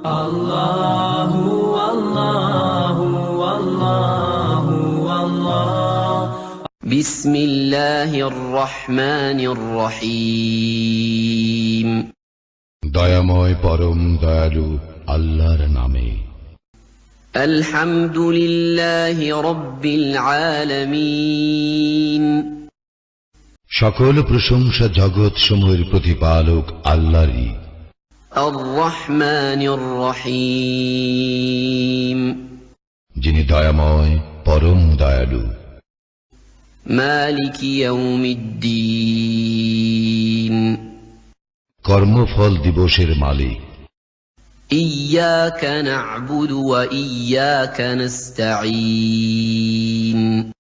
আল্লাহু আল্লাহু আল্লাহু আল্লাহ। বিসমিল্লাহির রহমানির রহিম। দয়াময় পরম দয়ালু আল্লাহর নামে। আলহামদুলিল্লাহি রাব্বিল আলামিন। সকল প্রশংসা জগৎ সমূহের প্রতিপালক আল্লাহরই। আর রহমানির রহিম। যিনি দয়াময় পরম দয়ালু। মালিকি ইয়াউমিদ্দিন। কর্মফল দিবসের মালিক। ইয়্যাকা না'বুদু ওয়া ইয়্যাকা নাস্তাঈন।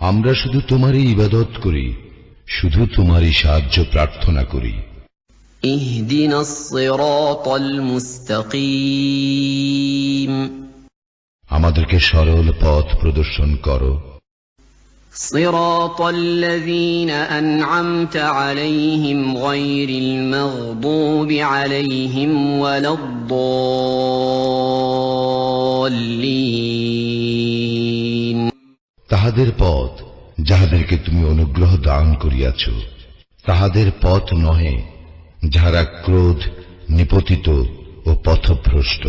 আমরা শুধু তোমারই ইবাদত করি, শুধু তোমারই সাহায্য প্রার্থনা করি। ইহদিনাস সিরাতাল মুস্তাকিম। আমাদেরকে সরল পথ প্রদর্শন করো। সিরাতাল লাযীনা আন'আমতা আলাইহিম গায়রিল মাগদুবি আলাইহিম ওয়ালাদ-দাল্লিন। তাহাদের পথ যাহাদেরকে তুমি অনুগ্রহ দান করিয়াছ, তাহাদের পথ নহে যাহারা ক্রোধ নিপতিত ও পথভ্রষ্ট।